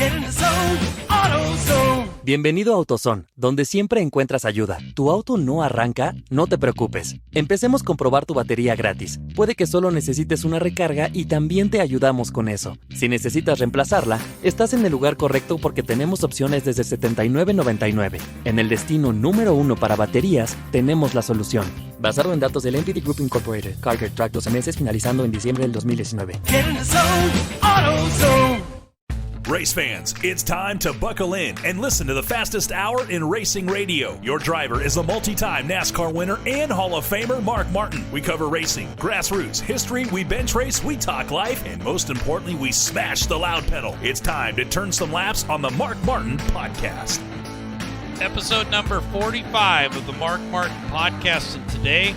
Get in the zone, AutoZone. Bienvenido a AutoZone, donde siempre encuentras ayuda. ¿Tu auto no arranca? No te preocupes. Empecemos con probar tu batería gratis. Puede que solo necesites una recarga y también te ayudamos con eso. Si necesitas reemplazarla, estás en el lugar correcto porque tenemos opciones desde $79.99. En el destino número 1 para baterías, tenemos la solución. Basado en datos del NPD Group Incorporated, Carger Track 12 meses finalizando en diciembre del 2019. Get in the zone, AutoZone. Race fans, it's time to buckle in and listen to the fastest hour in racing radio. Your driver is a multi-time NASCAR winner and Hall of Famer Mark Martin. We cover racing, grassroots, history, we bench race, we talk life, and most importantly, we smash the loud pedal. It's time to turn some laps on the Mark Martin Podcast. Episode number 45 of the Mark Martin Podcast, and today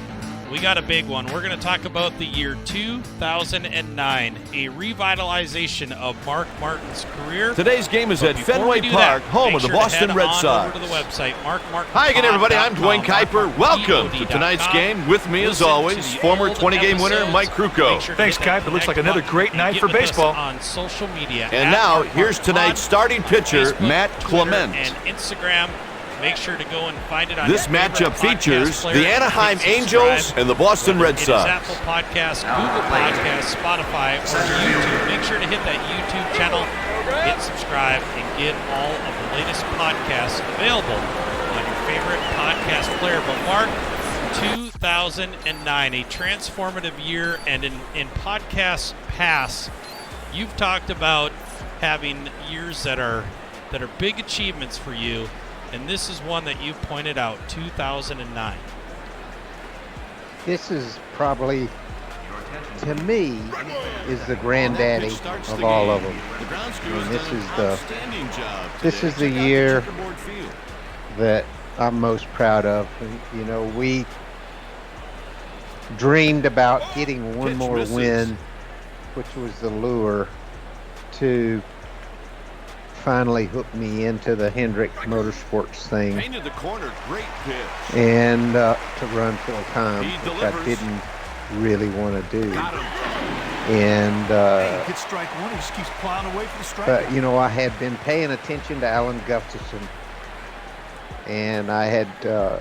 we got a big one. We're going to talk about the year 2009, a revitalization of Mark Martin's career. Today's game is at Fenway Park, home of the Boston Red Sox. Over to the website, Hi again, everybody. I'm Dwayne Kuiper. Welcome to tonight's game. With me, as always, former 20-game winner Mike Krukow. Thanks, Kuiper. It looks like another great night for baseball. On social media. And now, here's tonight's starting pitcher, Matt Clement. And Instagram. Make sure to go and find it on this matchup features the Anaheim Angels and the Boston Red Sox. It is Apple Podcasts, Google Podcasts, Spotify, or YouTube. Make sure to hit that YouTube channel, hit subscribe, and get all of the latest podcasts available on your favorite podcast player. But Mark, 2009, a transformative year, and in podcasts past, you've talked about having years that are big achievements for you. And this is one that you've pointed out, 2009. This is probably, to me, is the granddaddy of all of them. And this is the year that I'm most proud of. You know, we dreamed about getting one more win, which was the lure to finally hooked me into the Hendrick Motorsports thing, The corner, great pitch. and to run full time, which I didn't really want to do. And Hit strike one, he just keeps plowing away for the strike. but you know, I had been paying attention to Alan Gustafson, and I had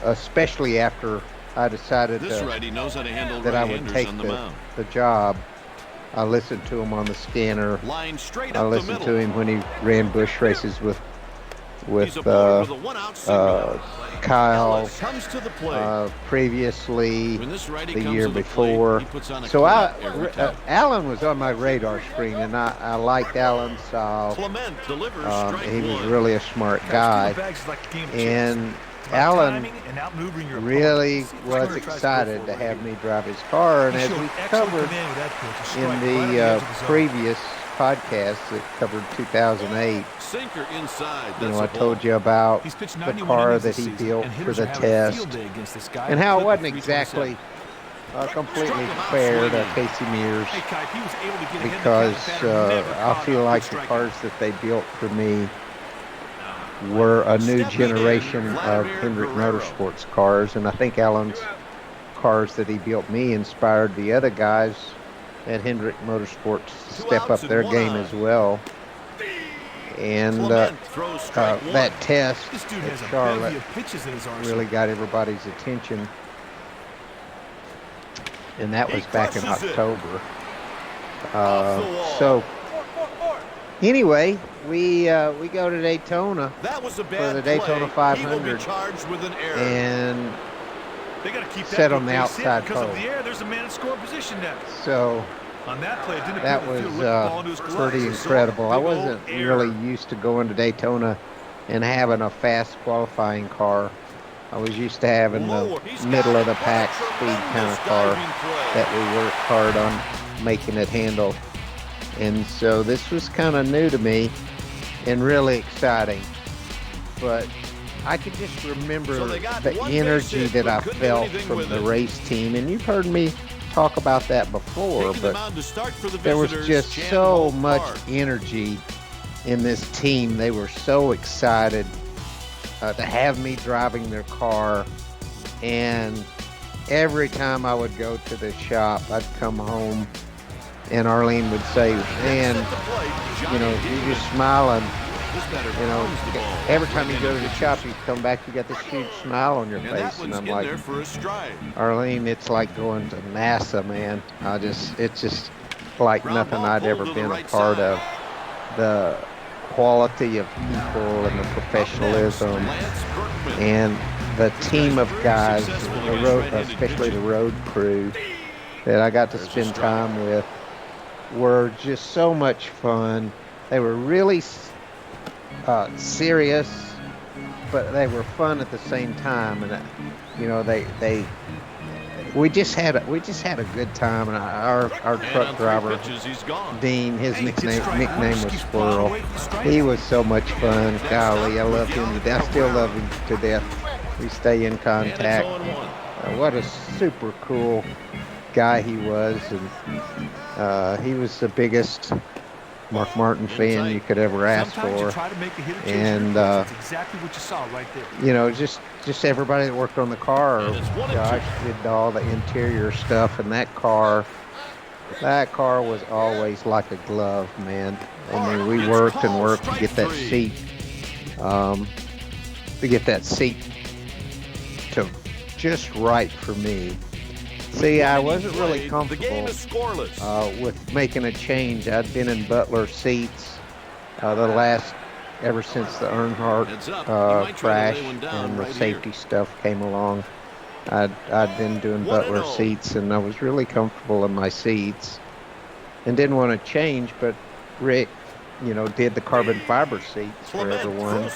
especially after I decided that I would take the job. I listened to him on the scanner. I listened to him when he ran bush races with Kyle previously the year before. So Alan was on my radar screen, and I liked Alan's style. He was really a smart guy, and Alan really was excited to have me drive his car, and as we covered in the previous podcast that covered 2008, you know, I told you about the car that he built for the test and how it wasn't exactly completely fair to Casey Mears, because I feel like the cars that they built for me were a new generation of Hendrick Motorsports cars, and I think Alan's cars that he built me inspired the other guys at Hendrick Motorsports to step up their game as well. And that test at Charlotte really got everybody's attention, and that was back in October. So anyway, we go to Daytona for the Daytona 500, and set on the outside pole. There's a man in score position now. So on that play, that was pretty incredible. I wasn't really used to going to Daytona and having a fast qualifying car. I was used to having the middle of the pack speed kind of car that we worked hard on making it handle. And so this was kind of new to me and really exciting. But I could just remember the energy that I felt from the race team. And you've heard me talk about that before, but there was just so much energy in this team. They were so excited to have me driving their car. And every time I would go to the shop, I'd come home and Arlene would say, man, you know, you're just smiling You know, every time you go to the shop, you come back, you got this huge smile on your face, and I'm like, Arlene, it's like going to NASA, man. It's just like nothing I'd ever been a part of. The quality of people and the professionalism and the team of guys, especially the road crew that I got to spend time with, were just so much fun. They were really serious, but they were fun at the same time. And you know, we just had a good time. And our truck driver, Dean, his nickname was Squirrel. He was so much fun. Golly, I love him. I still love him to death. We stay in contact. What a super cool guy he was, and he was the biggest Mark Martin fan you could ever ask for. And exactly what you saw right there. you know, just everybody that worked on the car. Josh did all the interior stuff, and that car was always like a glove, man. I mean, we worked to get that seat to just right for me. See, I wasn't really comfortable with making a change. I'd been in Butler seats ever since the Earnhardt crash and the safety stuff came along. I'd been doing Butler seats, and I was really comfortable in my seats and didn't want to change, but Rick, you know, did the carbon fiber seats for everyone,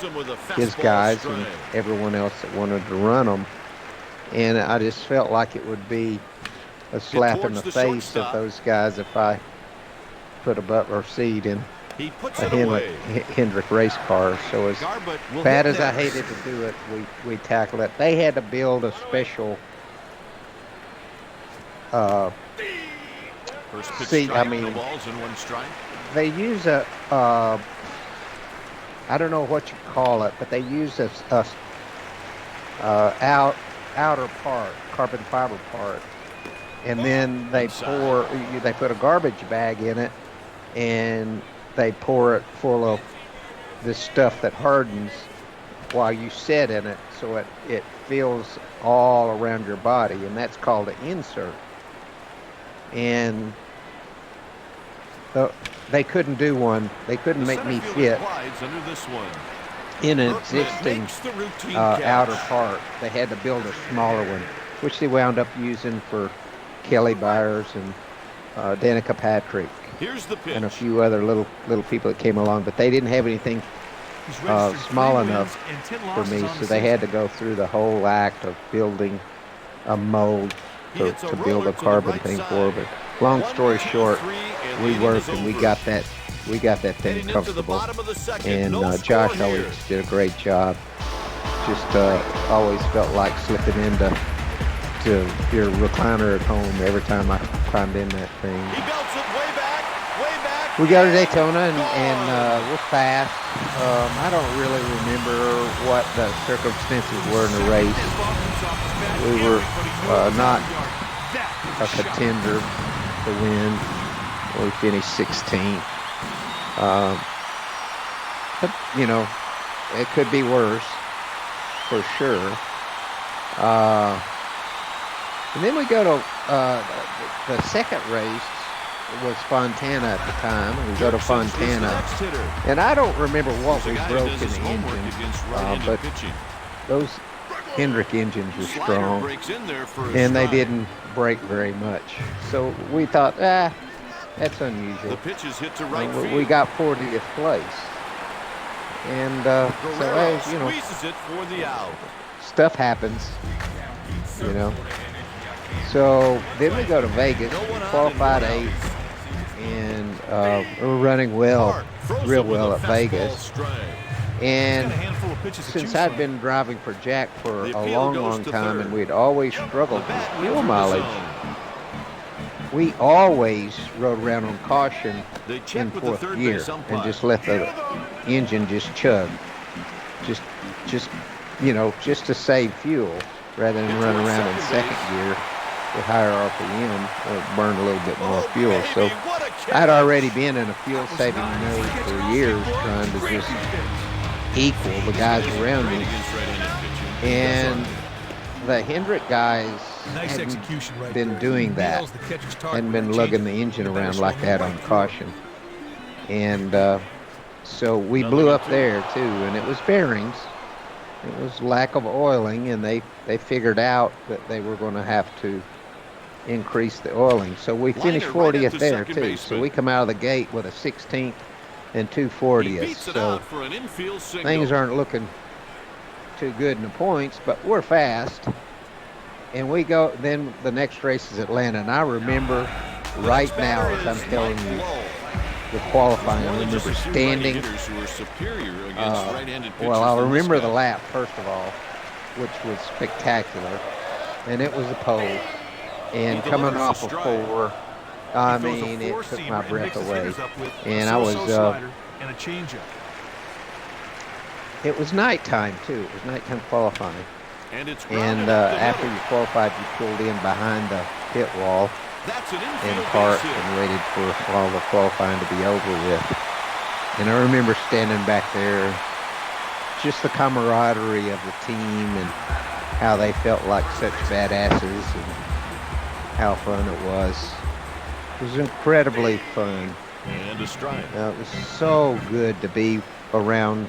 his guys and everyone else that wanted to run them. And I just felt like it would be a slap in the face of those guys if I put a Butler seat in a Hendrick race car. So as bad as I hated to do it, we tackled it. They had to build a special seat. I mean, they use I don't know what you call it, but they use a outer part, carbon fiber part, and then they put a garbage bag in it, and they pour it full of this stuff that hardens while you sit in it, so it feels all around your body, and that's called an insert. And they couldn't do one. They couldn't make me fit in an existing outer part. They had to build a smaller one, which they wound up using for Kelly Byers and Danica Patrick and a few other little people that came along, but they didn't have anything small enough for me, so they had to go through the whole act of building a mold to build a carbon thing for. But long story short, we worked and we got that thing comfortable, and Josh always did a great job. Just always felt like slipping into your recliner at home every time I climbed in that thing. We got to Daytona and we're fast. I don't really remember what the circumstances were in the race. We were not a contender to win. We finished 16th. But, you know, it could be worse, for sure. And then we go to the second race was Fontana at the time. We go to Fontana, and I don't remember what we broke in the engine, but those Hendrick engines were strong, and they didn't break very much. So we thought, that's unusual. We got 40th place, and so you know, stuff happens, you know. So then we go to Vegas, qualified 8th, and we're running real well at Vegas. And since I'd been driving for Jack for a long time, and we'd always struggled with fuel mileage, we always rode around on caution in fourth gear and just let the engine just chug, just you know, just to save fuel rather than run around in second gear with higher RPM or burn a little bit more fuel. So I'd already been in a fuel saving mode for years, trying to just equal the guys around me. And the Hendrick guys hadn't been doing that, hadn't been lugging the engine around like that on caution. And so we blew up there too, and it was bearings. It was lack of oiling, and they figured out that they were going to have to increase the oiling. So we finished 40th there too. So we come out of the gate with a 16th and 2 40ths. So things aren't looking too good in the points, but we're fast. And we go, then the next race is Atlanta. And I remember right now, as I'm telling you, the qualifying, I remember standing. Well, I'll remember the lap, first of all, which was spectacular. And it was a pole. And coming off of 4, I mean, it took my breath away. And I was, it was nighttime, too. It was nighttime qualifying. And after you qualified, you pulled in behind the pit wall and parked and waited for all the qualifying to be over with. And I remember standing back there, just the camaraderie of the team and how they felt like such badasses and how fun it was. It was incredibly fun. And a strike. It was so good to be around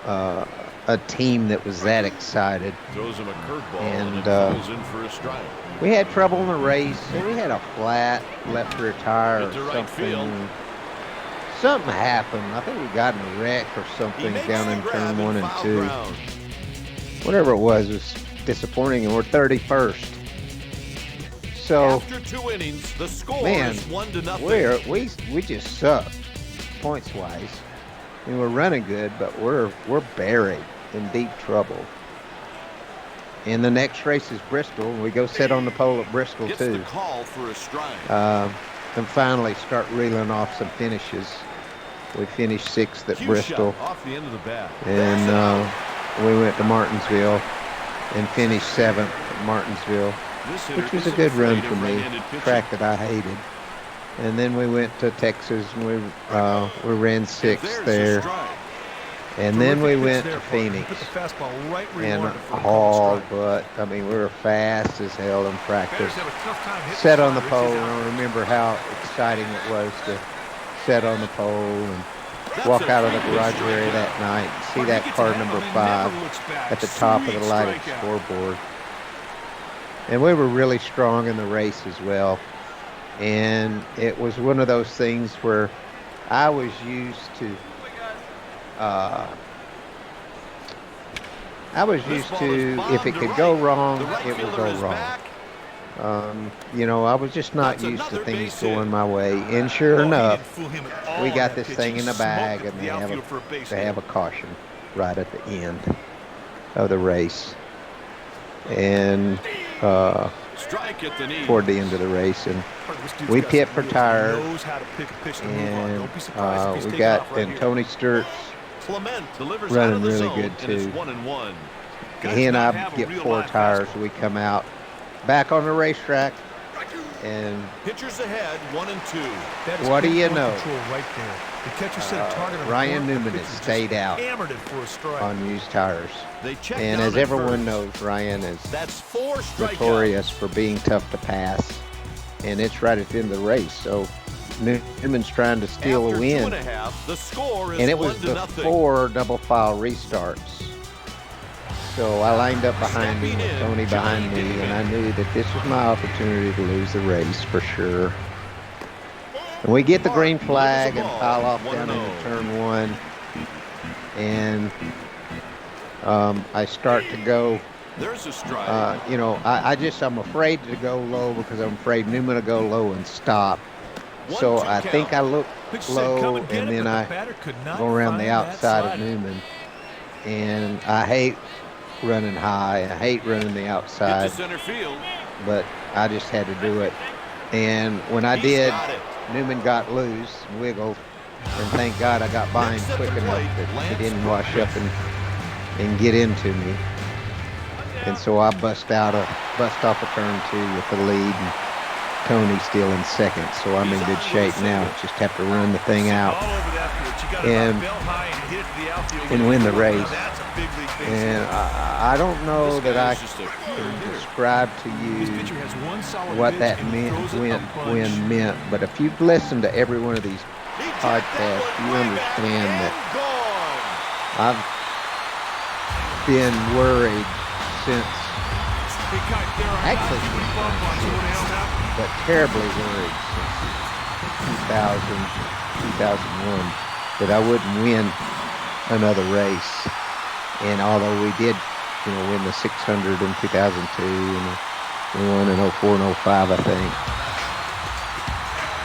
a team that was that excited. Throws him a curveball and goes in for a strike. We had trouble in the race. So we had a flat left rear tire or something. Something happened. I think we got in a wreck or something down in turn 1 and 2. Whatever it was disappointing, and we're 31st. So, after 2 innings, the score man, is 1-0. we just sucked points wise. I mean, we're running good, but we're buried in deep trouble. And the next race is Bristol, and we go sit on the pole at Bristol Gets too. The call for a strike. And finally start reeling off some finishes. We finished 6th at Bristol. Off the end of the bat. And we went to Martinsville and finished 7th at Martinsville, which was a good run for me, a track that I hated. And then we went to Texas, and we ran 6th there. And then we went to Phoenix and hauled, but I mean, we were fast as hell in practice. Sat on the pole, and I remember how exciting it was to sit on the pole and walk out of the garage area that night and see that car number 5 at the top of the lighted scoreboard. And we were really strong in the race as well. And it was one of those things where I was used to if it could go wrong, it would go wrong. You know, I was just not used to things going my way. And sure enough, we got this thing in the bag, and they have a caution right at the end of the race. And toward the end of the race, and we pit for tires, and we got, and Tony Stewart's running really good too. He and I get 4 tires, so we come out back on the racetrack, and pitchers ahead, 1 and 2. What do you know? Right there. The catcher set a target on Ryan Newman has stayed out on used tires. And as everyone knows, Ryan is notorious for being tough to pass. And it's right at the end of the race. So Newman's trying to steal a win. And it was before double file restarts. So I lined up behind me with Tony behind me, and I knew that this was my opportunity to lose the race for sure. And we get the green flag and pile off down into turn 1. And I start to go, you know, I'm afraid to go low because I'm afraid Newman will go low and stop. So I think I look low, and then I go around the outside of Newman. And I hate running high. I hate running the outside. But I just had to do it. And when I did, Newman got loose, wiggled, and thank God I got by him quick enough that he didn't wash up and get into me. And so I bust off a turn 2 with the lead and Tony still in second, so I'm in good shape now. Just have to run the thing out and win the race. And I don't know that I can describe to you what that win meant, but if you've listened to every one of these podcasts, you understand that I've been worried since, actually, but terribly worried since 2001 that I wouldn't win another race. And although we did, win the 600 in 2002 and we won in 04 and 05, I think,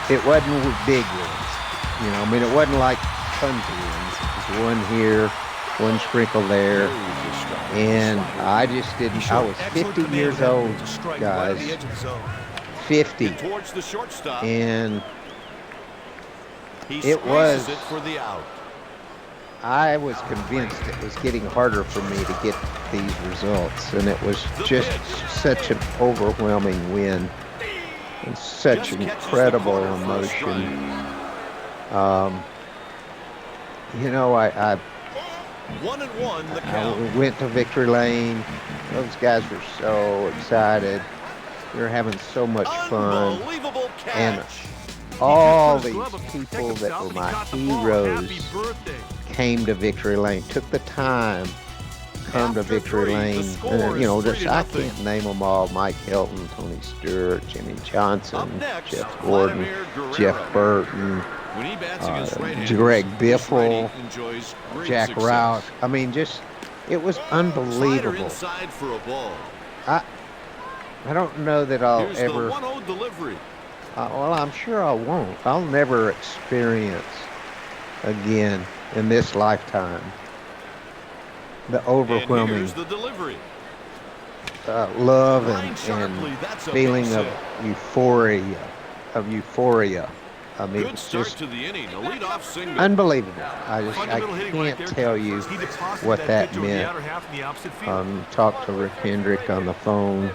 it wasn't big wins. It wasn't like tons of wins. It was one here, one sprinkle there. And I just didn't. I was 50 years old, guys. 50. And it was. I was convinced it was getting harder for me to get these results, and it was just such an overwhelming win and such incredible emotion. I went to victory lane. Those guys were so excited. We were having so much fun. And all these people that were my heroes came to victory lane, took the time to come to victory lane. I can't name them all. Mike Hilton, Tony Stewart, Jimmy Johnson, Jeff Gordon, Jeff Burton, Greg Biffle, Jack Rouse. I mean, it was unbelievable. I don't know that I'll ever. Well, I'm sure I won't. I'll never experience again in this lifetime the overwhelming love and feeling of euphoria. I mean, it's just unbelievable. I can't tell you what that meant. Talked to Rick Hendrick on the phone.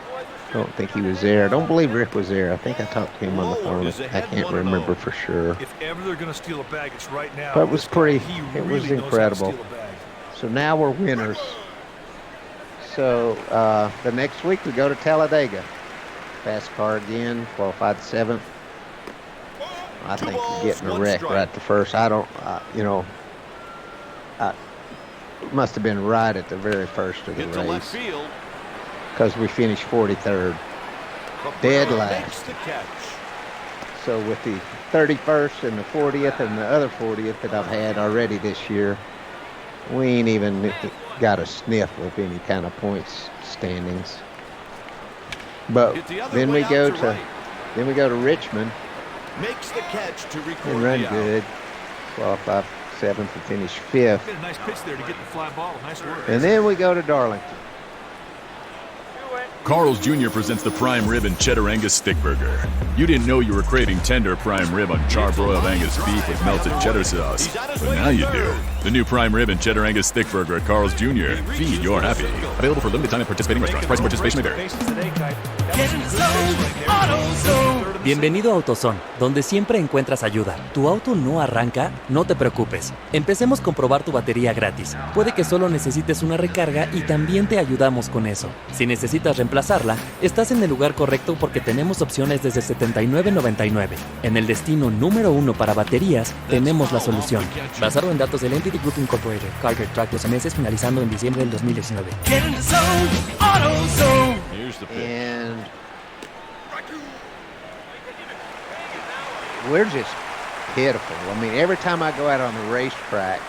Don't think he was there. I don't believe Rick was there. I think I talked to him on the phone. I can't remember for sure. If ever they're going to steal a bag, it's right now. But it was it was incredible. So now we're winners. So the next week we go to Talladega. Fast car again, qualified 7th. I think we're getting a wreck right the first. I must have been right at the very first of the race. Because we finished 43rd, dead last. So with the 31st and the 40th and the other 40th that I've had already this year, we ain't even got a sniff of any kind of points standings. But then we go to Richmond and run good, qualify 7th and finish 5th. Nice pitch there to get the fly ball. Nice work. And then we go to Darlington. Carl's Jr. presents the prime rib and cheddar Angus stick burger. You didn't know you were craving tender prime rib on charbroiled Angus beef with melted cheddar sauce, but now you do. The new prime rib and cheddar Angus stick burger at Carl's Jr. Feed your happy. Available for limited time at participating restaurants. Price and participation may vary. Get in the zone, AutoZone. Bienvenido a AutoZone, donde siempre encuentras ayuda. ¿Tu auto no arranca? No te preocupes. Empecemos con probar tu batería gratis. Puede que solo necesites una recarga y también te ayudamos con eso. Si necesitas reemplazarla, estás en el lugar correcto porque tenemos opciones desde $79.99. En el destino número 1 para baterías, tenemos la solución. Basado en datos del Entity Group Incorporated, Carter Track 12 meses finalizando en diciembre del 2019. Get in the zone, AutoZone. And we're just pitiful. I mean, every time I go out on the racetrack,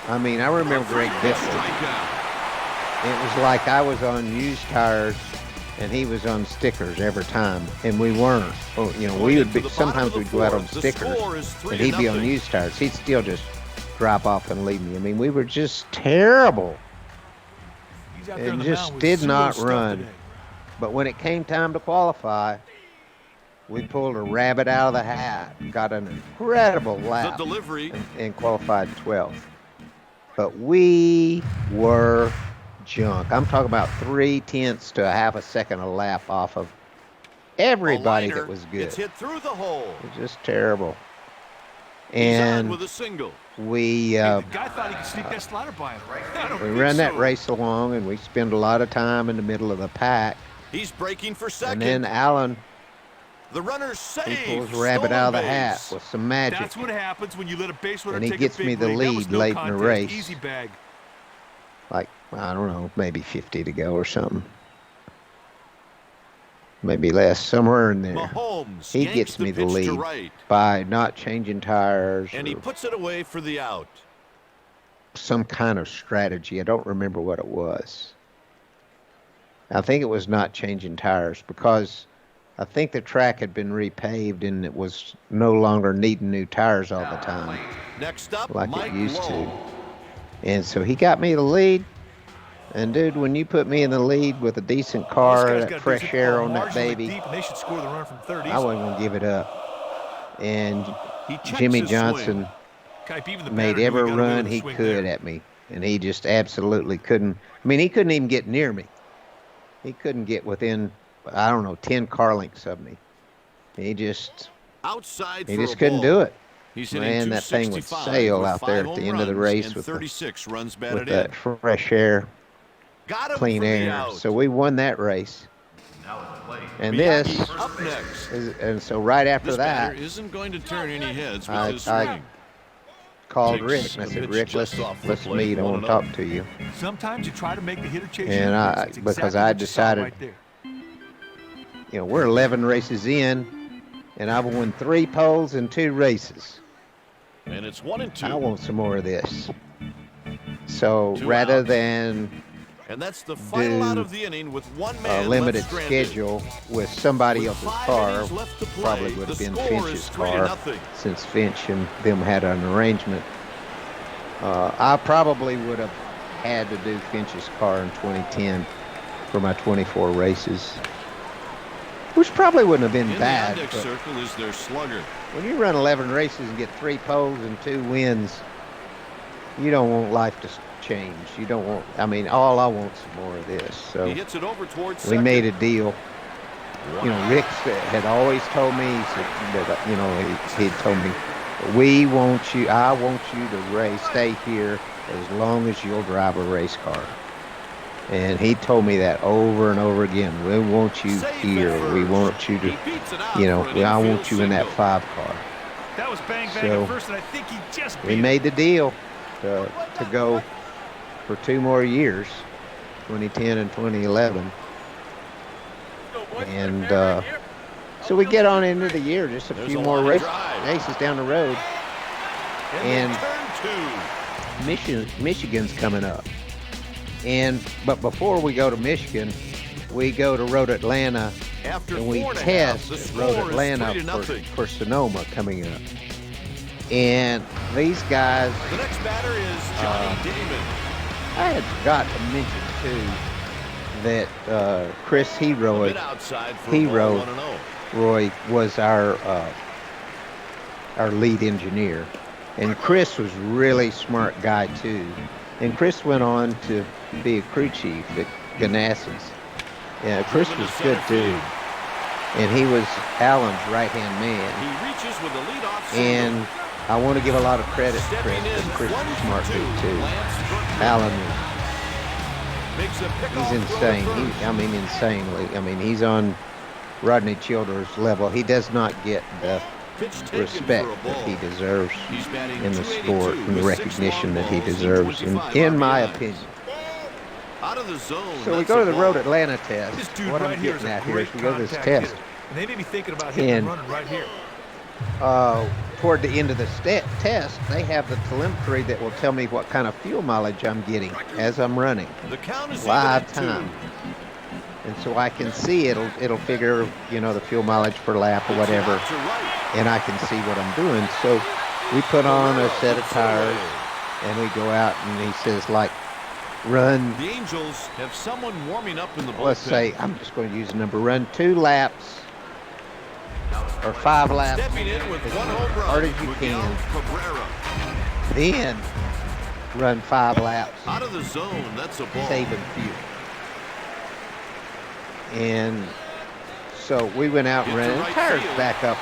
I remember Greg Biffle. It was like I was on used tires and he was on stickers every time, and we weren't. We would be, sometimes we'd go out on stickers and he'd be on used tires. He'd still just drop off and leave me. I mean, we were just terrible. It just did not run. But when it came time to qualify, we pulled a rabbit out of the hat, got an incredible lap, and qualified 12th. But we were junk. I'm talking about 0.3 to a half a second a lap off of everybody that was good. It's hit through the hole. It was just terrible. He's on And with a single. we The guy thought he could sneak that slider by him. I don't we think run that so. race along, and we spend a lot of time in the middle of the pack. He's breaking for second. And then Allen, the runner's he safe. pulls a rabbit out of the hat with some magic. That's what happens when you let a base runner And he take gets a big me the lead. That was lead no late in the contest. race. Easy bag. Like, I don't know, maybe 50 to go or something. Maybe less, somewhere in there. Mahomes He yanks gets the me the pitch to lead right. by not changing tires And he or puts it away for the out. some kind of strategy. I don't remember what it was. I think it was not changing tires because I think the track had been repaved and it was no longer needing new tires all the time Next up, like Mike it used to. Lowe. And so he got me the lead. And dude, when you put me in the lead with a decent Those car, guys that gotta fresh do some air ball on that marginally baby, deep, and they should score the run from third I wasn't going to give it up. And He checks Jimmy his Johnson swing. Kipe, even the made batter knew every he gotta go run with the he swing could there. at me. And he just absolutely couldn't. I mean, he couldn't even get near me. He couldn't get within, I don't know, 10 car lengths of me. He just Outside He for just a couldn't ball. do it. He's hitting Man, that thing would 265 sail with out 5 there at home the end of the runs race and with 36 runs with batted in. that fresh air, Got him clean for the air. out. So we won that race. And Miyagi this, up next. and so right after This batter that, isn't going to turn any heads with I- his I swing. called Takes Rick and I the said, pitch Rick, just let's off the plate, meet. I want to 1-0. talk to you. Sometimes you try to make the hitter chase you. And That's because exactly I what you saw decided, right there. you know, we're 11 races in, and I've won 3 poles in 2 races. And it's 1-2. I want some more of this. So 2 rather outs. than And that's the final do out of the inning with one man a limited left stranded. schedule with somebody With else's 5 car, innings left to play, probably would have the been score Finch's is car 3-0. since Finch and them had an arrangement. I probably would have had to do Finch's car in 2010 for my 24 races, which probably wouldn't have been In bad. the index But circle is their slugger. when you run 11 races and get 3 poles and 2 wins, you don't want life to change. You don't want, I mean, all I want is more of this. So He hits it over towards we second. made a deal. You know, Rick had always told me, he said, that, you know, he'd told me, I want you to stay here as long as you'll drive a race car. And he told me that over and over again. We want you Safe here. at We first. want you to, He beats it out you know, for an I infield want you in that single. 5 car. That was bang bang So, at first, and I think he just We beat it. made the deal to go for 2 more years, 2010 and 2011. And so we get on into the year, just a There's few a more line races down the road. And And turn 2. Michigan's coming up. But before we go to Michigan, we go to Road Atlanta After and we 4 and a half, test the at score Road is Atlanta 3-0. for Sonoma coming up. And these guys, The next batter is Johnny Damon. I had forgot to mention too that Chris A Heroy bit outside for a ball 1-0. Roy was our lead engineer, and Chris was really smart guy too. And Chris went on to be a crew chief at Ganassis. Yeah, Chris was a good dude, and he was Alan's right-hand man. He reaches with a leadoff single. And I want to give a lot of credit to Chris, Stepping in, because Chris was a smart 1-2, dude too. Lance Berkman Alan, makes a pickoff he's throw to insane. first. Insanely. I mean, he's on Rodney Childers' level. He does not get the Pitch taken respect for a that ball. he deserves He's batting in the 282 sport and the with 6 recognition long that he balls and deserves, 25 in my RBIs. opinion. Out of the zone. So we that's go a to the ball. Road Atlanta test. This dude What right I'm here is getting a at here great is we go to this contact test. hitter. And they may be thinking about hitting And and running right here. Toward the end of the test, they have the telemetry that will tell me what kind of fuel mileage I'm getting as I'm running, The count is live even at 2. time. And so I can see it'll figure, you know, the fuel mileage per lap or whatever, To right. and I can see what I'm doing. So we put on a set of tires and we go out, and he says, like, run, The Angels have someone warming up in the bullpen. let's say, I'm just going to use a number, run 2 laps or 5 laps Stepping in with as one home run. hard as you Miguel can, Cabrera. then run 5 laps, Out of the zone. That's a ball. saving fuel. And So we went out and ran, and the tires back up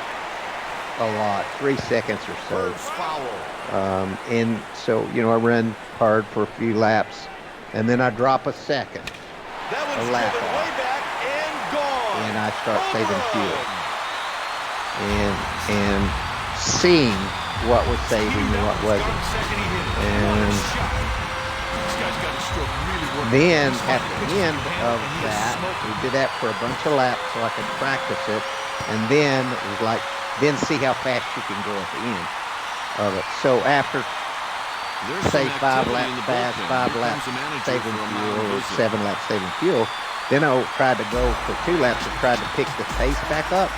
a lot, 3 seconds or so. And so, I run hard for a few laps, and then I drop a second, a lap off, and I start saving fuel. And seeing what was saving and what wasn't. And then at the end of that, we did that for a bunch of laps so I could practice it. And then it was like, then see how fast you can go at the end of it. So after, say, 5 laps fast, 5 laps saving fuel, or 7 laps saving fuel, then I tried to go for 2 laps and tried to pick the pace back up.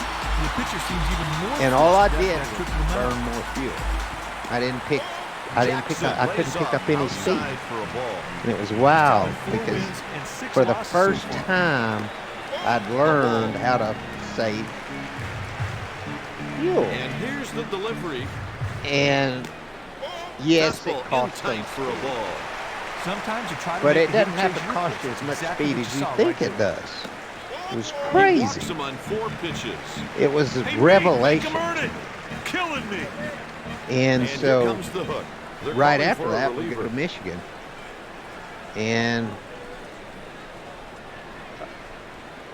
And all I did was burn more fuel. I couldn't pick up any speed. And it was wild because for the first time I'd learned how to save fuel. And here's the delivery. And yes, it costs things. For a ball. Sometimes you try to but it doesn't have to cost you as much speed as you think it does. It was crazy. It was a revelation. Killing me. And so right after that, we go to Michigan. And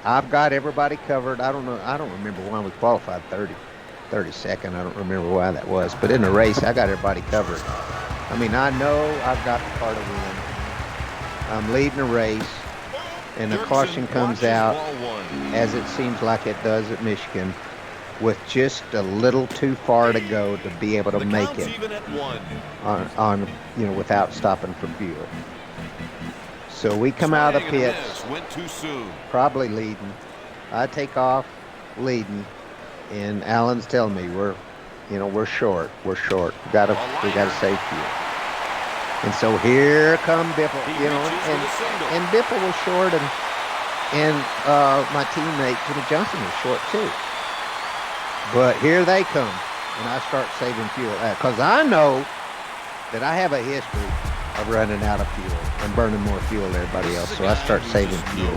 I've got everybody covered. I don't remember why we qualified 32nd. I don't remember why that was. But in the race, I got everybody covered. I mean, I know I've got the car to win. I'm leading the race. And the caution comes out, as it seems like it does at Michigan, with just a little too far to go to be able to make it on without stopping for fuel. So we come out of the pits, probably leading. I take off leading, and Alan's telling me we're short. We gotta save fuel. And so here come Biffle, and Biffle was short, and my teammate Jimmy Johnson was short too. But here they come, and I start saving fuel because I know that I have a history of running out of fuel and burning more fuel than everybody else. So I start saving fuel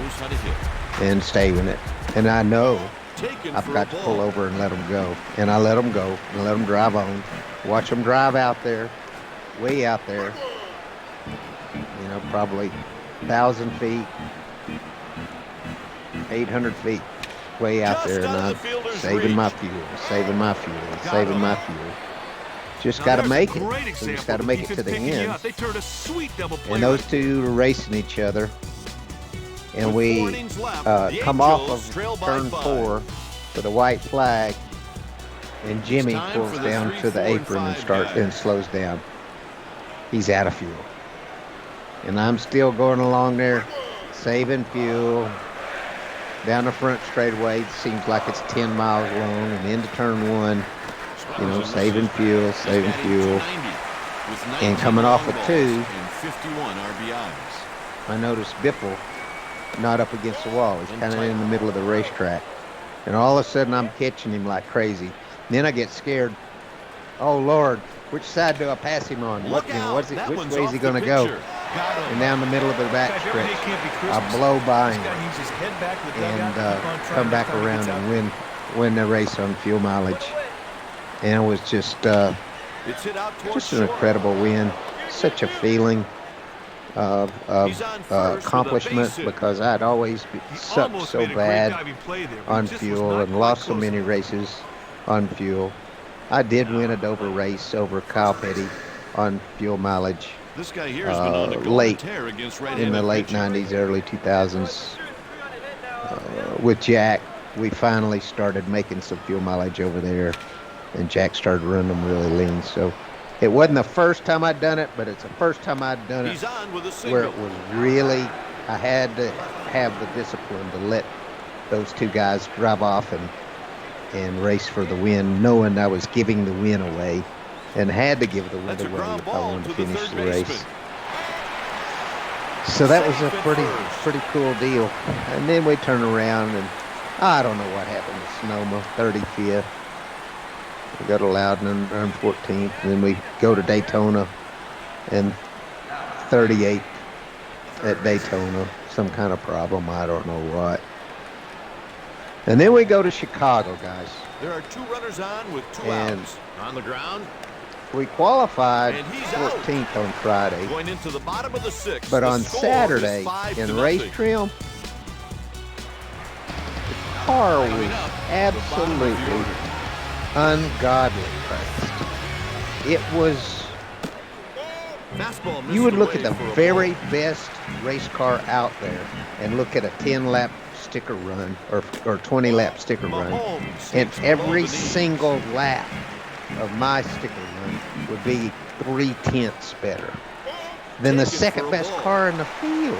and saving it, and I know I've got to pull over and let them go, and I let them go and let them drive on. Watch them drive out there, way out there. Probably 1,000 feet, 800 feet, way out there, and I'm saving my fuel. Just got to make it. We just got to make it to the end. And those two are racing each other. And we come off of turn 4 for the white flag, and Jimmy pulls down to the apron and slows down. He's out of fuel. And I'm still going along there, saving fuel. Down the front straightaway, it seems like it's 10 miles long, and into turn 1, saving fuel. And coming off of 2, I noticed Biffle not up against the wall. He's kind of in the middle of the racetrack. And all of a sudden, I'm catching him like crazy. And then I get scared. Oh, Lord, which side do I pass him on? Which way is he going to go? And down the middle of the back stretch, I blow by him and come back around and win the race on fuel mileage. And it was just an incredible win. Such a feeling of accomplishment, because I'd always sucked so bad on fuel and lost so many races on fuel. I did win a Dover race over Kyle Petty on fuel mileage. This guy here has been on the late against in the late 90s, early 2000s. With Jack, we finally started making some fuel mileage over there, and Jack started running them really lean. So it wasn't the first time I'd done it, but it's the first time I'd done it where it was really, I had to have the discipline to let those two guys drive off and race for the win, knowing I was giving the win away. And had to give the win away if I wanted to finish the race. So that was a pretty cool deal. And then we turn around, and I don't know what happened to Sonoma, 35th. We go to Loudon and 14th. And then we go to Daytona and 38th at Daytona. Some kind of problem, I don't know what. And then we go to Chicago, guys. There are 2 runners on with 2 And outs. On the ground. we qualified And he's 14th on Friday. Going into the bottom of the 6th. But The on score Saturday, is 5-0. in race trim, the car was absolutely ungodly fast. It was, you would look at the very best race car out there and look at a 10-lap sticker run or 20-lap sticker run, and every single lap of my sticker run would be 3/10 better than the second best car in the field.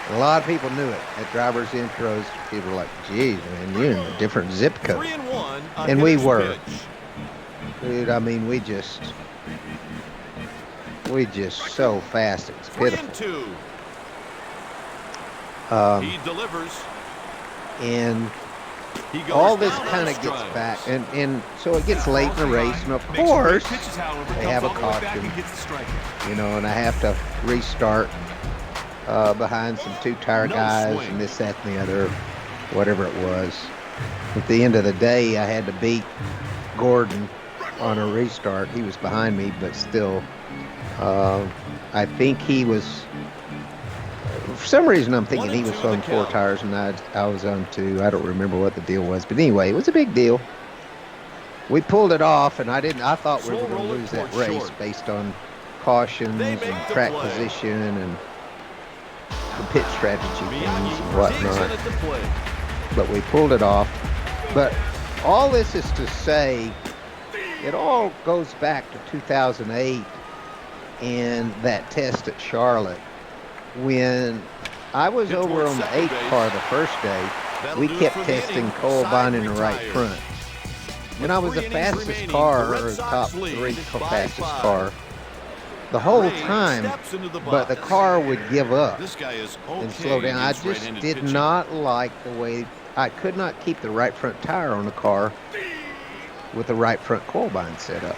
A lot of people knew it. At drivers' intros, people were like, geez, man, you're in a different zip code. And we were. Dude, I mean, we just so fast, it was pitiful. He delivers. And all this kind of gets back, and so it gets late in the race, and of course, they have a caution, you know, and I have to restart behind some 2-tire guys and this, that, and the other, whatever it was. At the end of the day, I had to beat Gordon on a restart. He was behind me, but still, I think he was, for some reason I'm thinking he was on 4 tires and I was on 2. I don't remember what the deal was, but anyway, it was a big deal. We pulled it off, and I thought we were going to lose that race based on cautions and track position and the pit strategy things and whatnot. But we pulled it off. But all this is to say, it all goes back to 2008 and that test at Charlotte. When I was over on the 8 car the first day, we kept testing Colbine in the right front. And I was the fastest car, or top 3 fastest car, the whole time, but the car would give up and slow down. I just did not like the way, I could not keep the right front tire on the car with the right front Colbine setup.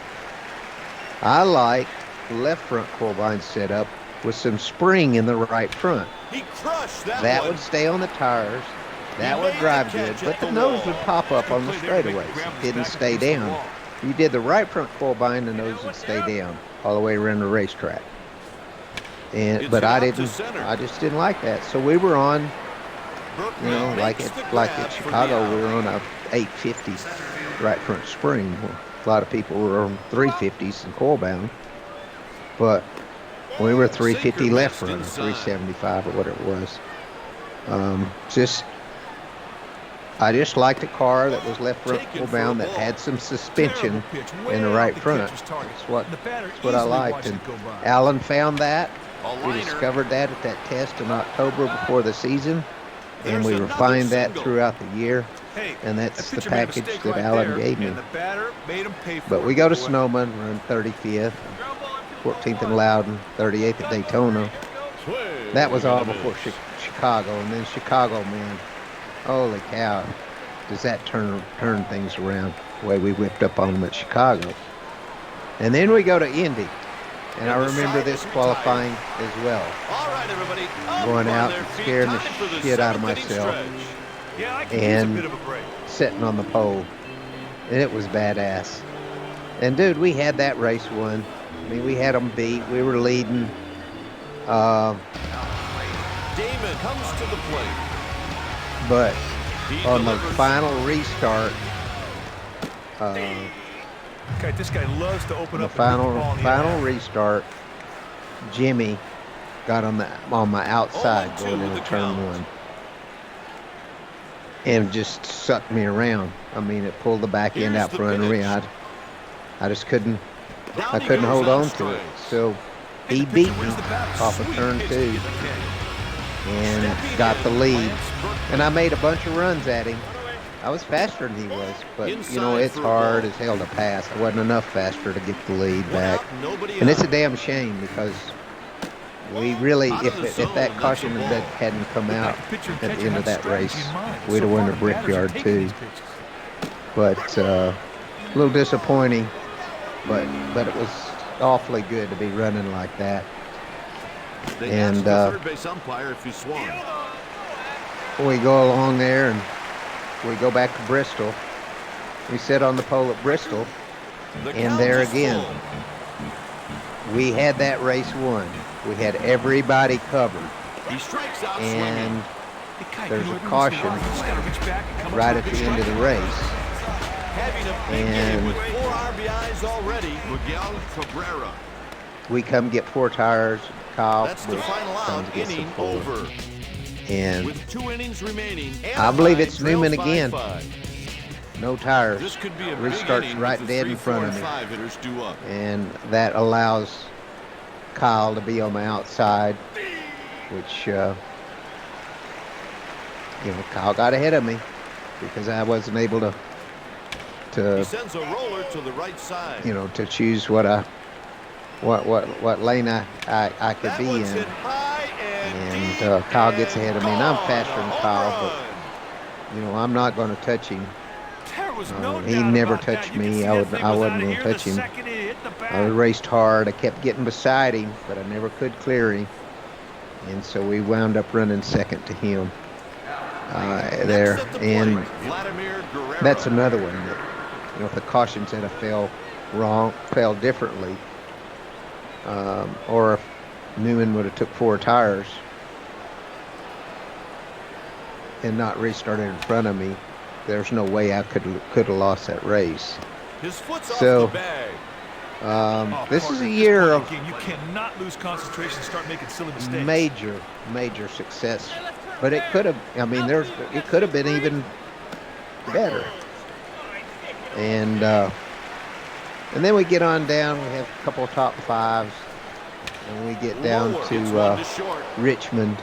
I like the left front Colbine setup with some spring in the right front. That would stay on the tires. That would drive good, but the nose would pop up on the straightaways. It didn't stay down. You did the right front Colbine, the nose would stay down all the way around the racetrack. But I just didn't like that. So we were on, you know, like at Chicago, we were on a 850 right front spring. A lot of people were on 350s and coil bound, but we were 350 left front, 375 or whatever it was. I just liked a car that was left front coil bound that had some suspension in the right front. That's what I liked. And Alan found that. We discovered that at that test in October before the season, and we refined that throughout the year. And that's the package that Alan gave me. But we go to Snowman, run 35th, 14th in Loudon, 38th at Daytona. That was all before Chicago. And then Chicago, man, holy cow, does that turn things around the way we whipped up on them at Chicago. And then we go to Indy. And I remember this qualifying as well. Going out and scaring the shit out of myself. And sitting on the pole. And it was badass. And dude, we had that race won. I mean, we had them beat. We were leading. Damon comes to the plate. But on the final restart, This guy loves to open the up final restart, Jimmy got on my outside going into turn 1 and just sucked me around. I mean, it pulled the back end out front of me. I just couldn't hold on to it. So he beat me off of turn 2 and got the lead. And I made a bunch of runs at him. I was faster than he was, but you know, it's hard as hell to pass. I wasn't enough faster to get the lead back. And it's a damn shame because we really, if that caution hadn't come out at the end of that race, we'd have won the Brickyard too. But a little disappointing, but it was awfully good to be running like that. And we go along there, and we go back to Bristol. We sit on the pole at Bristol, and there again, we had that race won. We had everybody covered. He strikes out and Hey, there's you a know, caution you just gotta reach back and come up right with at a the good end of the strike. race. Having a big And game with 4 RBIs already. Miguel Cabrera. we come get 4 tires. Kyle That's the Busch final comes out, get some inning 4. over. And With 2 innings remaining, I believe it's Anaheim Newman trails again. 5-5. no tires. This could be a Restarts big inning right with the dead 3, in front 4, of and me. 5 hitters due up. And that allows Kyle to be on the outside, which, Kyle got ahead of me because I wasn't able He to sends a roller to the right side. to choose what lane I could That be one's in. hit high and And deep Kyle gets and ahead of me, and I'm gone. faster than A home Kyle, run. but I'm not going to touch him. There was no He doubt never about that. touched You can me. see I that thing wasn't was going outta to here touch the him. second it hit the bat. I raced hard. I kept getting beside him, but I never could clear him. And so we wound up running second to him there. Next at the And plate, Vladimir Guerrero. that's another one that, if the caution said I fell differently, or if Newman would have took 4 tires and not restarted in front of me, there's no way I could have lost that race. His foot's So, off the bag. This is partner, a year this of point in the game, you cannot lose concentration and start making silly mistakes. major success, but it could have. It could have been even better. And then we get on down. We have a couple of top 5s, and we get down Lower. It's to 1 to short. Richmond.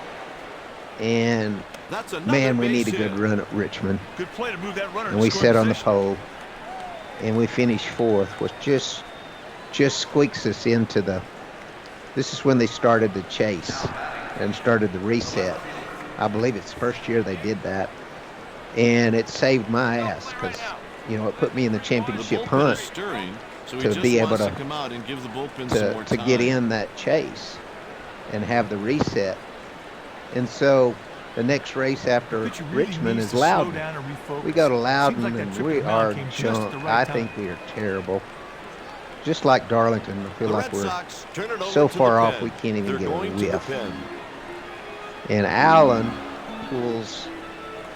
And That's another man, we base need a good hit. run at Richmond. Good play to move that runner. And to we scoring sit on the position. pole, and we finish 4th, which just squeaks us into the. This is when they started the chase and started the reset. I believe it's the first year they did that, and it saved my ass because it put me in the The championship bullpen hunt is stirring, so he to just be able wants to come out and give the bullpen some more to time. get in that chase and have the reset. And so the next race after Pitcher really Richmond needs is to slow Loudon. down and refocus. We go to Seems Loudon like that and trip we to Mound are came just at the junk. right I time. think we are terrible. Just like Darlington, I feel The like Red we're Sox turn it over so to far the off pen. we can't even They're get a going to the whiff. pen. And Allen pulls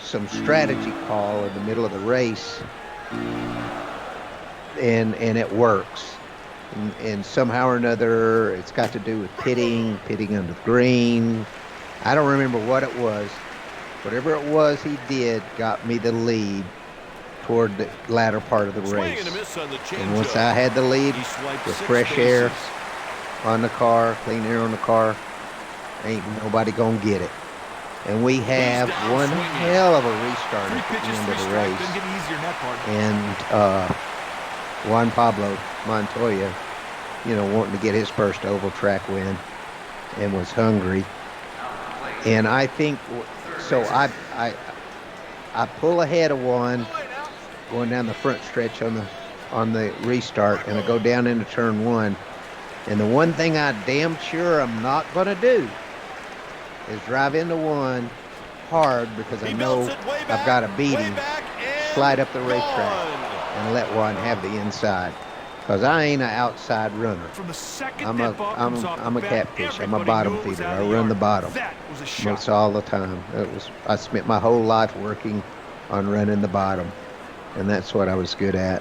some strategy call in the middle of the race, and it works. And somehow or another, it's got to do with pitting under the green. I don't remember what it was. Whatever it was he did got me the lead toward the latter part of the Swing race. and a miss on the And once changeup. I had the lead He swiped with 6 fresh air bases. on the car, clean air on the car, ain't nobody gonna get it. And we have down one swinging. hell of a restart 3 at the pitches, end 3 of the strikes. race. Doesn't get any easier than that part. And Juan Pablo Montoya, wanting to get his first oval track win and was hungry. And I think, so I pull ahead of one going down the front stretch on the restart, and I go down into turn 1. And the one thing I damn sure I'm not going to do is drive into 1 hard because I He know belts it way I've back, got to beat way him, back, and slide up the racetrack, gone. and let 1 have the inside. Because I ain't an outside runner. From the second I'm that ball comes off a the bat, catfish. I'm a everybody bottom knew it was feeder. out I of the run the yard. bottom. That was a shot. Most all the time. I spent my whole life working on running the bottom, and that's what I was good at.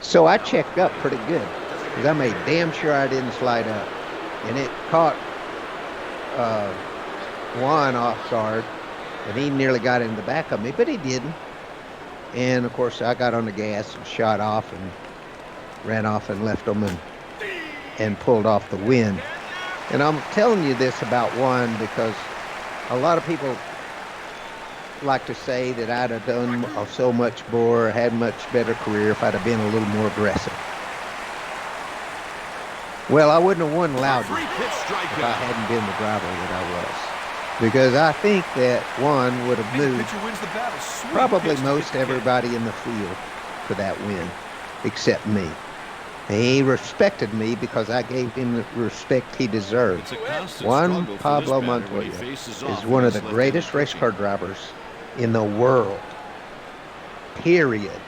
So I checked up pretty good because I made damn sure I didn't slide up, and it caught Juan off guard, and he nearly got in the back of me, but he didn't. And of course, I got on the gas and shot off and ran off and left them and pulled off the win. And I'm telling you this about Juan because a lot of people like to say that I'd have done so much more, had much better career if I'd have been a little more aggressive. Well, I wouldn't have won Loudon 3-pitch if I strikeout. hadn't been the driver that I was. Because I think that Juan would have And the moved pitcher wins the battle. Sweet probably pitch to most hit the kid. everybody in the field for that win, except me. He respected me because I gave him the respect he deserved. It's a constant Juan struggle for Pablo this batter when he Montoya faces is off one with of the his greatest left-handed race car drivers in the world. period.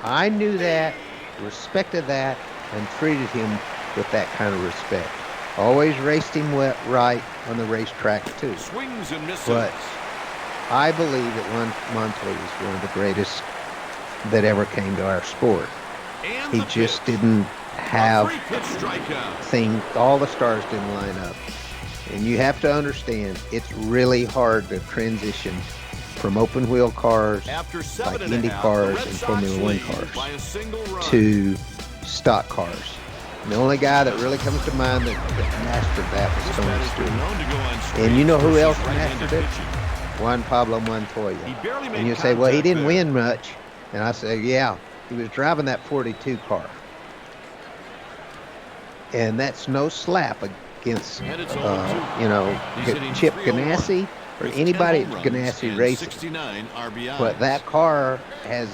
I knew that, respected that, and treated him with that kind of respect. Always raced him right on the racetrack, too. Swings and misses. But I believe that Montoya is one of the greatest that ever came to our sport. And He just didn't have things, all the stars didn't line up. And you have to understand, it's really hard to transition from open wheel cars like Indy cars and Formula One cars to stock cars. And the only guy that really comes to mind that mastered that was Tony Stewart. And you know who else mastered it? Juan Pablo Montoya. And you say, well, he didn't win much. And I say, yeah, he was driving that 42 car. And that's no slap against, Chip Ganassi or anybody at Ganassi Racing. But that car has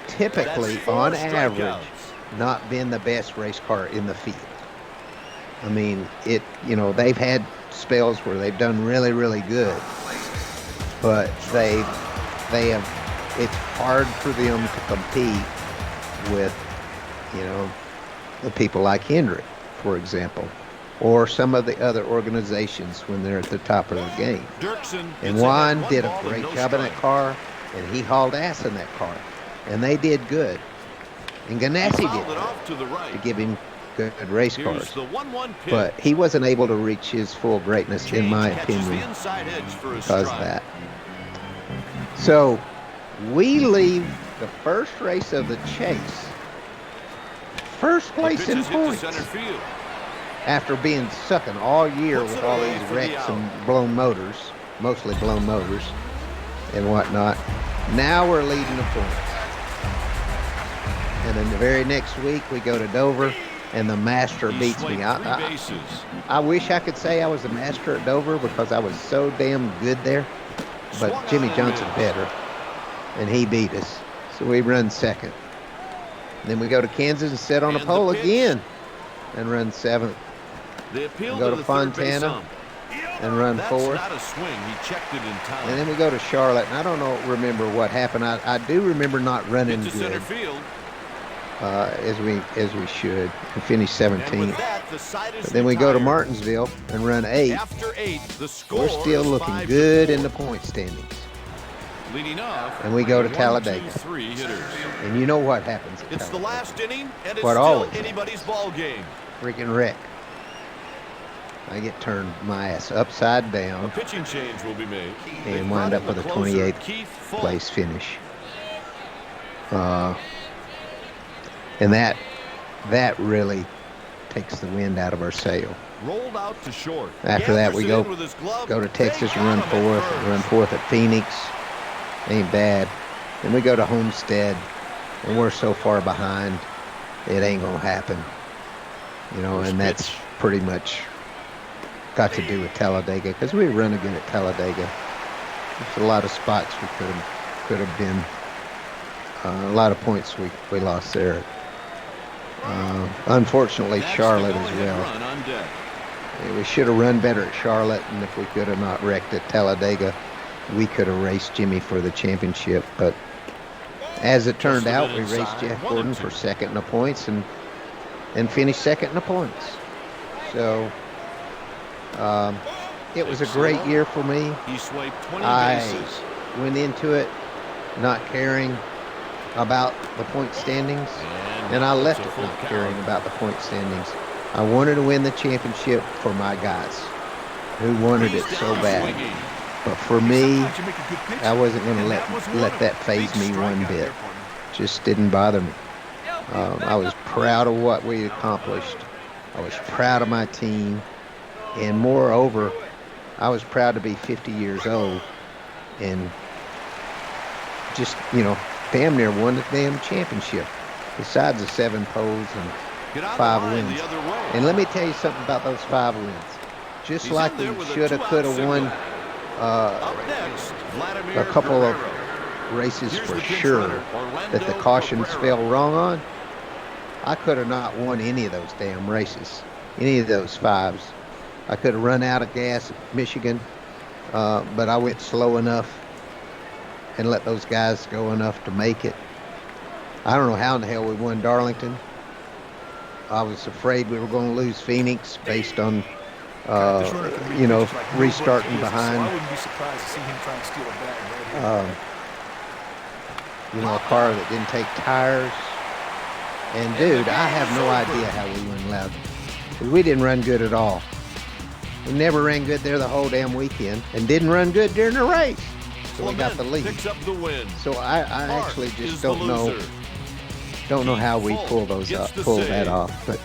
typically, on average, not been the best race car in the field. I mean, they've had spells where they've done really, really good. But they have, it's hard for them to compete with, the people like Hendrick, for example, or some of the other organizations when they're at the top of the game. And Juan did a great job in that car, and he hauled ass in that car, and they did good. And Ganassi did good to give him good race cars. But he wasn't able to reach his full greatness, in my opinion, because of that. So we leave the first race of the chase, first place in points, after being sucking all year with all these wrecks and blown motors, mostly blown motors and whatnot. Now we're leading the points. And then the very next week we go to Dover and the master beats me. I wish I could say I was the master at Dover because I was so damn good there. But Jimmy Johnson better, and he beat us. So we run second. And then we go to Kansas and sit on a pole again and run seventh. And go to Fontana and run fourth. And then we go to Charlotte, and I don't remember what happened. I do remember not running good as we should, and finish 17th. But then we go to Martinsville and run 8th. We're still looking good in the point standings. And we go to Talladega. And you know what happens at Talladega. It's the last inning, and it's what still always anybody's ball game. Freaking wreck. I get turned my ass upside down. A pitching change will be made. And wind up with a 28th place finish. And that really takes the wind out of our sail. Rolled out to short. After that, we go to Texas and run fourth at Phoenix. Ain't bad. Then we go to Homestead, and we're so far behind, it ain't gonna happen. And that's pretty much got to do with Talladega, because we were running good at Talladega. There's a lot of spots we could have been. A lot of points we lost there. Unfortunately, Charlotte as well. We should have run better at Charlotte, and if we could have not wrecked at Talladega, we could have raced Jimmy for the championship. But as it turned out, we raced Jeff Gordon for second in the points and finished second in the points. So it was a great year for me. I went into it not caring about the point standings, and I left it not caring about the point standings. I wanted to win the championship for my guys who wanted it so bad. But for me, I wasn't going to let that faze me one bit. Just didn't bother me. I was proud of what we accomplished. I was proud of my team. And moreover, I was proud to be 50 years old and just, damn near won the damn championship, besides the 7 poles and 5 wins. And let me tell you something about those 5 wins. Just like we should have, could have won a couple of races for sure that the cautions fell wrong on, I could have not won any of those damn races, any of those 5s. I could have run out of gas at Michigan, but I went slow enough and let those guys go enough to make it. I don't know how in the hell we won Darlington. I was afraid we were going to lose Phoenix based on, restarting behind. I wouldn't be surprised to see him trying to steal a bag right here. A car that didn't take tires. And, dude, I have no idea how we went 11. We didn't run good at all. We never ran good there the whole damn weekend and didn't run good during the race. So we got the lead. Picks up the win. So I actually just don't know how we pull that off. But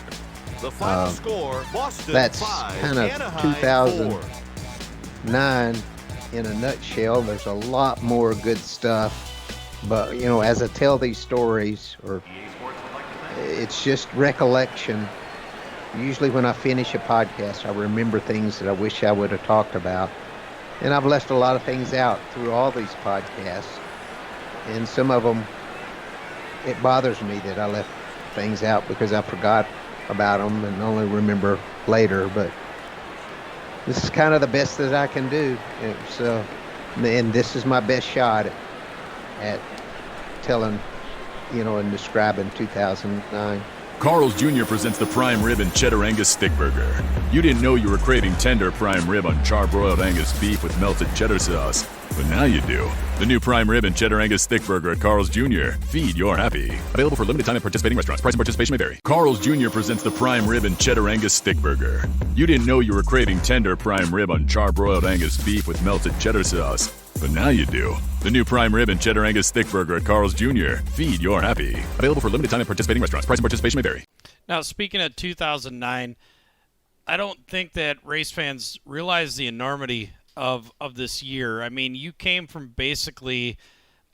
the final score, Boston that's 5, kind of Anaheim 2009 in a nutshell. There's a lot more good stuff. But, as I tell these stories, it's just recollection. Usually when I finish a podcast, I remember things that I wish I would have talked about. And I've left a lot of things out through all these podcasts. And some of them, it bothers me that I left things out because I forgot about them and only remember later. But this is kind of the best that I can do. And this is my best shot at telling, and describing 2009. Carl's Jr. presents the Prime Rib and Cheddar Angus Stick Burger. You didn't know you were craving tender prime rib on charbroiled Angus beef with melted cheddar sauce, but now you do. The new Prime Rib and Cheddar Angus Stick Burger at Carl's Jr. Feed your happy. Available for limited time at participating restaurants. Price and participation may vary. Carl's Jr. presents the Prime Rib and Cheddar Angus Stick Burger. You didn't know you were craving tender prime rib on charbroiled Angus beef with melted cheddar sauce, but now you do. The new Prime Rib and Cheddar Angus Stick Burger at Carl's Jr. Feed your happy. Available for limited time at participating restaurants. Price and participation may vary. Now, speaking of 2009, I don't think that race fans realize the enormity of this year. I mean, you came from basically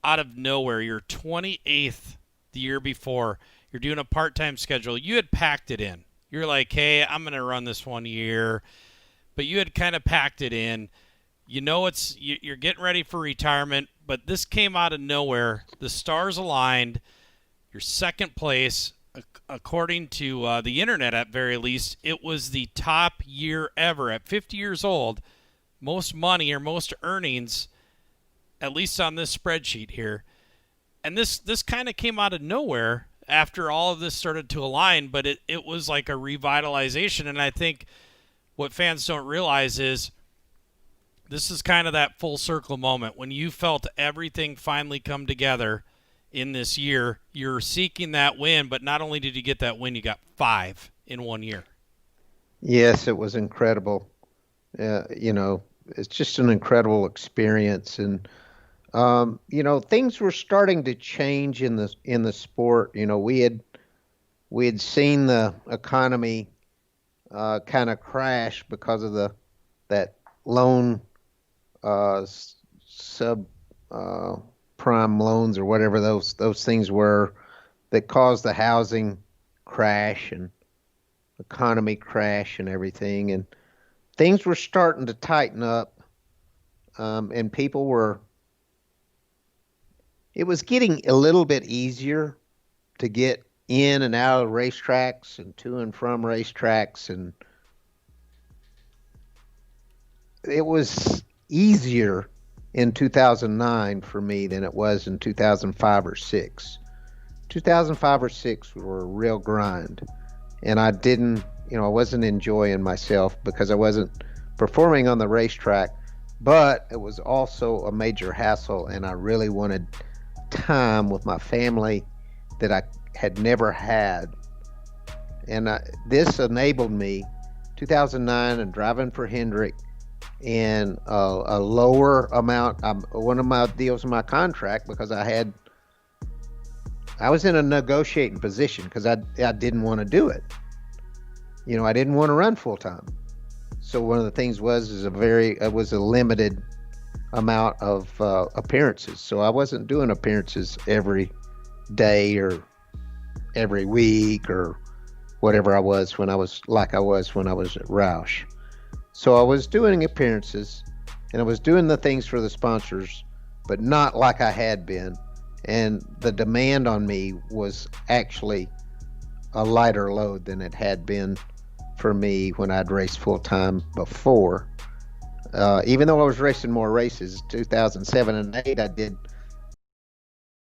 out of nowhere. You're 28th the year before. You're doing a part-time schedule. You had packed it in. You're like, hey, I'm going to run this 1 year. But you had kind of packed it in. You're getting ready for retirement, but this came out of nowhere. The stars aligned. You're second place. According to the internet, at very least, it was the top year ever. At 50 years old, most money or most earnings, at least on this spreadsheet here. And this kind of came out of nowhere after all of this started to align, but it was like a revitalization. And I think what fans don't realize is this is kind of that full circle moment when you felt everything finally come together in this year. You're seeking that win, but not only did you get that win, you got 5 in 1 year. Yes, it was incredible. It's just an incredible experience. And, things were starting to change in the sport. We had seen the economy kind of crash because of that loan prime loans or whatever those things were that caused the housing crash and economy crash and everything. And things were starting to tighten up, and it was getting a little bit easier to get in and out of racetracks and to and from racetracks, and it was easier in 2009 for me than it was in 2005 or 6. 2005 or 6 were a real grind, and I wasn't enjoying myself because I wasn't performing on the racetrack, but it was also a major hassle, and I really wanted time with my family that I had never had. And this enabled me, 2009, and driving for Hendrick, and a lower amount. One of my deals in my contract, because I was in a negotiating position because I didn't want to do it. I didn't want to run full time. So one of the things was a limited amount of appearances. So I wasn't doing appearances every day or every week or whatever I was when I was at Roush. So I was doing appearances, and I was doing the things for the sponsors, but not like I had been. And the demand on me was actually a lighter load than it had been for me when I'd raced full time before. Even though I was racing more races, 2007 and 8, I did